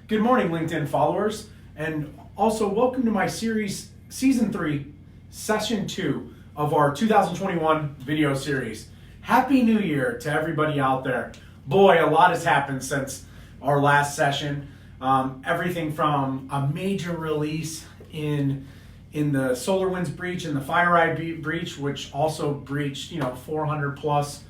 Good morning, LinkedIn followers, and also welcome to my series, Season 3, Session 2 of our 2021 video series. Happy New Year to everybody out there. Boy, a lot has happened since our last session. Everything from a major release in the SolarWinds breach and the FireEye breach, which also breached 400 plus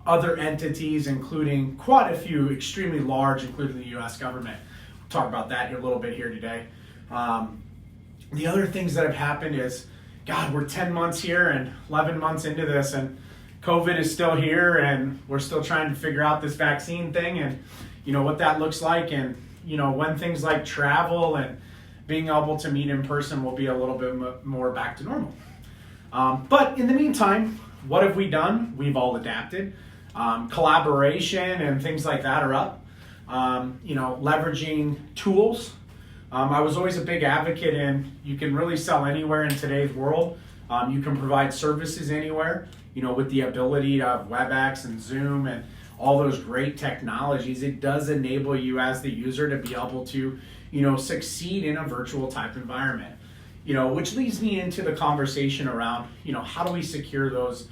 other entities, including quite a few extremely large, including the U.S. government. We'll talk about that here a little bit here today. The other things that have happened is, God, we're 10 months here and 11 months into this, and COVID is still here, and we're still trying to figure out this vaccine thing and what that looks like, and when things like travel and being able to meet in person will be a little bit more back to normal. But in the meantime, what have we done? We've all adapted. Collaboration and things like that are up. Leveraging tools. I was always a big advocate in you can really sell anywhere in today's world. You can provide services anywhere, with the ability of WebEx and Zoom and all those great technologies. It does enable you as the user to be able to, succeed in a virtual type environment, which leads me into the conversation around, how do we secure those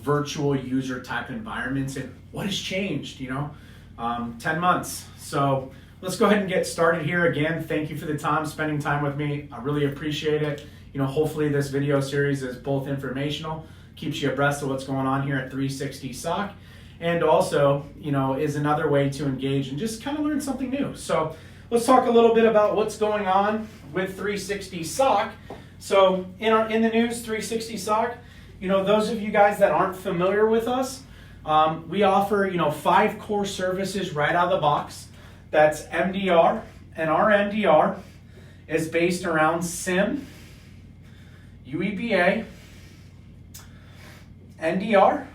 virtual user type environments and what has changed, 10 months. So let's go ahead and get started here. Again, thank you for the time, spending time with me. I really appreciate it. Hopefully this video series is both informational, keeps you abreast of what's going on here at 360 SOC, and also, is another way to engage and just kind of learn something new. So let's talk a little bit about what's going on with 360 SOC. So in the news, 360 SOC, those of you guys that aren't familiar with us, we offer, 5 core services right out of the box. That's MDR, and our MDR is based around SIM, UEBA, NDR,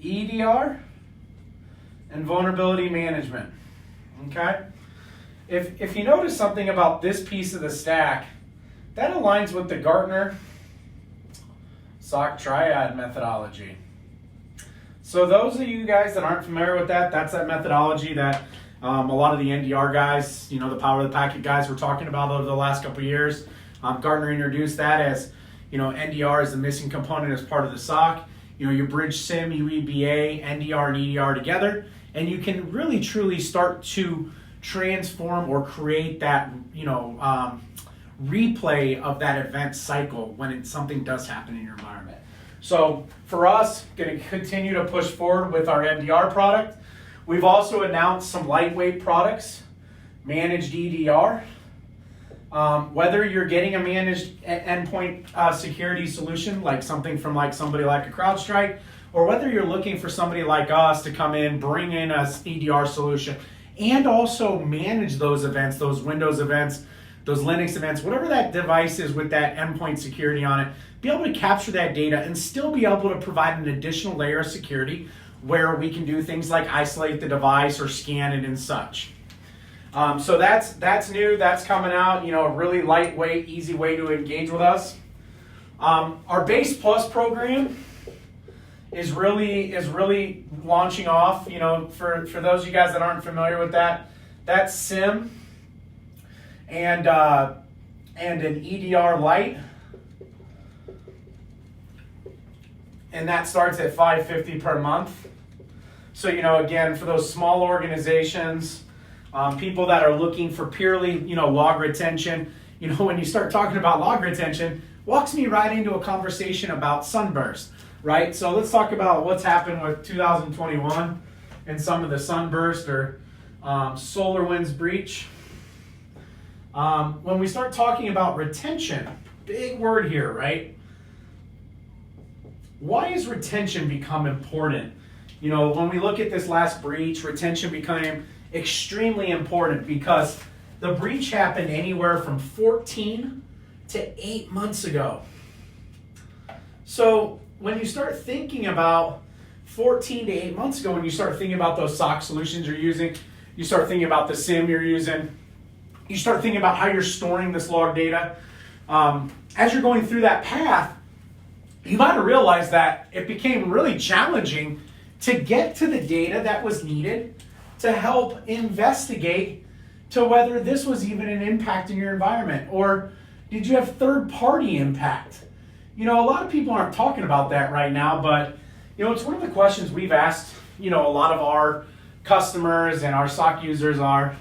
EDR, and vulnerability management. Okay? If you notice something about this piece of the stack, that aligns with the Gartner SOC triad methodology. So those of you guys that aren't familiar with that, that's that methodology that a lot of the NDR guys, the power of the packet guys were talking about over the last couple of years. Gartner introduced that as, NDR is the missing component as part of the SOC. You bridge SIM, UEBA, NDR, and EDR together, and you can really truly start to transform or create that, replay of that event cycle when something does happen in your environment. So for us, going to continue to push forward with our MDR product. We've also announced some lightweight products, managed EDR. Whether you're getting a managed endpoint security solution, like something from somebody like a CrowdStrike, or whether you're looking for somebody like us to come in, bring in a EDR solution, and also manage those events, those Windows events, those Linux events, whatever that device is with that endpoint security on it, be able to capture that data and still be able to provide an additional layer of security where we can do things like isolate the device or scan it and such. So that's new, that's coming out, a really lightweight, easy way to engage with us. Our Base Plus program is really launching off, for those of you guys that aren't familiar with that, that's SIM and an EDR Lite, and that starts at $550 per month. So again, for those small organizations, people that are looking for purely log retention, when you start talking about log retention, walks me right into a conversation about Sunburst, right? So let's talk about what's happened with 2021 and some of the Sunburst or SolarWinds breach. When we start talking about retention, big word here, right? Why has retention become important? When we look at this last breach, retention became extremely important because the breach happened anywhere from 14 to 8 months ago. So when you start thinking about 14 to 8 months ago, when you start thinking about those SOC solutions you're using, you start thinking about the SIM you're using, you start thinking about how you're storing this log data. As you're going through that path, you might have realized that it became really challenging to get to the data that was needed to help investigate to whether this was even an impact in your environment, or did you have third-party impact? A lot of people aren't talking about that right now, but it's one of the questions we've asked, a lot of our customers and our SOC users are,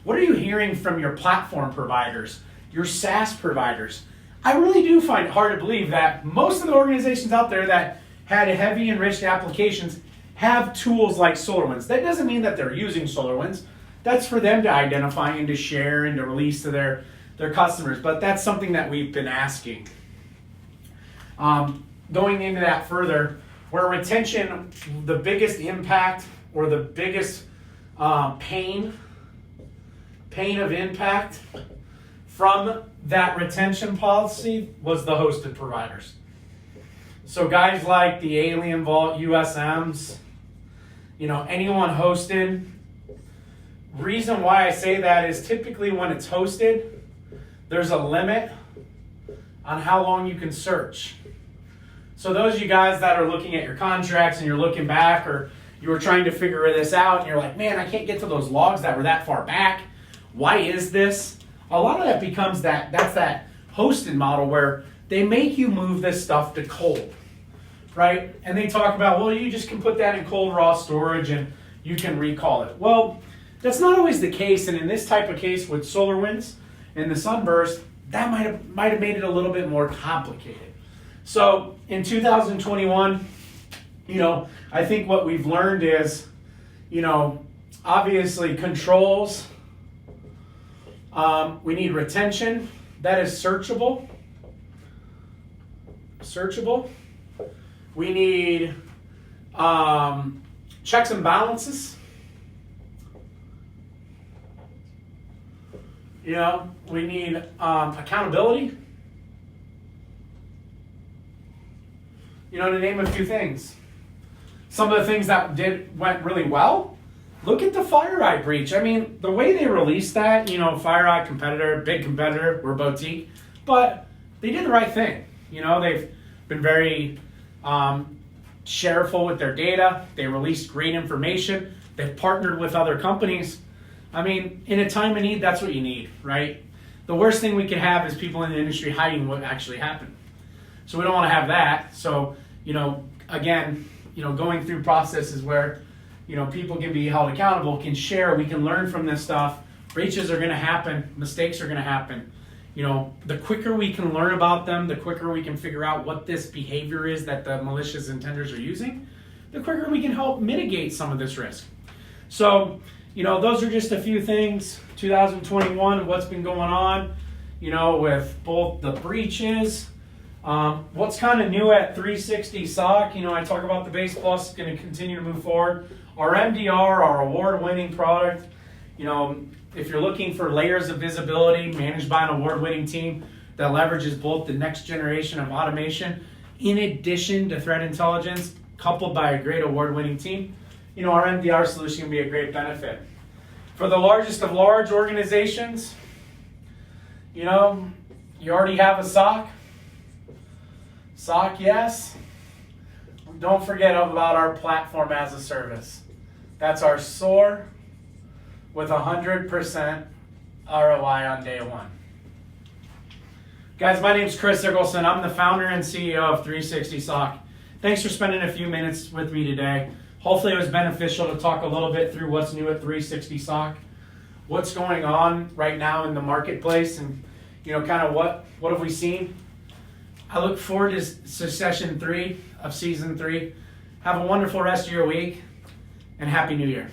what are you hearing from your platform providers, your SaaS providers? I really do find it hard to believe that most of the organizations out there that had heavy enriched applications have tools like SolarWinds. That doesn't mean that they're using SolarWinds. That's for them to identify and to share and to release to their customers, but that's something that we've been asking. Going into that further, where retention, the biggest impact or the biggest pain of impact from that retention policy was the hosted providers. So guys like the Alien Vault, USMs, anyone hosted. Reason why I say that is typically when it's hosted, there's a limit on how long you can search. So those of you guys that are looking at your contracts and you're looking back, or you were trying to figure this out and you're like, man, I can't get to those logs that were that far back. Why is this? A lot of that becomes that's that hosted model where they make you move this stuff to cold, right? And they talk about, well, you just can put that in cold raw storage and you can recall it. Well, that's not always the case, and in this type of case with SolarWinds and the Sunburst, that might have made it a little bit more complicated. So in 2021, I think what we've learned is, obviously controls. We need retention that is searchable. We need checks and balances. We need accountability. To name a few things. Some of the things that went really well. Look at the FireEye breach. I mean, the way they released that, FireEye competitor, big competitor, we're boutique, but they did the right thing. They've been very shareful with their data. They released great information. They've partnered with other companies. I mean, in a time of need, that's what you need, right? The worst thing we could have is people in the industry hiding what actually happened. So we don't want to have that. So, again, going through processes where, people can be held accountable, can share, we can learn from this stuff. Breaches are going to happen. Mistakes are going to happen. The quicker we can learn about them, the quicker we can figure out what this behavior is that the malicious intenders are using, the quicker we can help mitigate some of this risk. So, those are just a few things. 2021, what's been going on, with both the breaches. What's kind of new at 360 SOC, I talk about the Base Plus is going to continue to move forward. Our MDR, our award-winning product, if you're looking for layers of visibility managed by an award-winning team that leverages both the next generation of automation in addition to threat intelligence, coupled by a great award-winning team, our MDR solution can be a great benefit. For the largest of large organizations, you already have a SOC. SOC, yes. Don't forget about our platform as a service. That's our SOAR with 100% ROI on day one. Guys, my name's Chris Ichelson. I'm the founder and CEO of 360 SOC. Thanks for spending a few minutes with me today. Hopefully it was beneficial to talk a little bit through what's new at 360 SOC, what's going on right now in the marketplace, and kind of what have we seen. I look forward to session 3 of season 3. Have a wonderful rest of your week, and Happy New Year.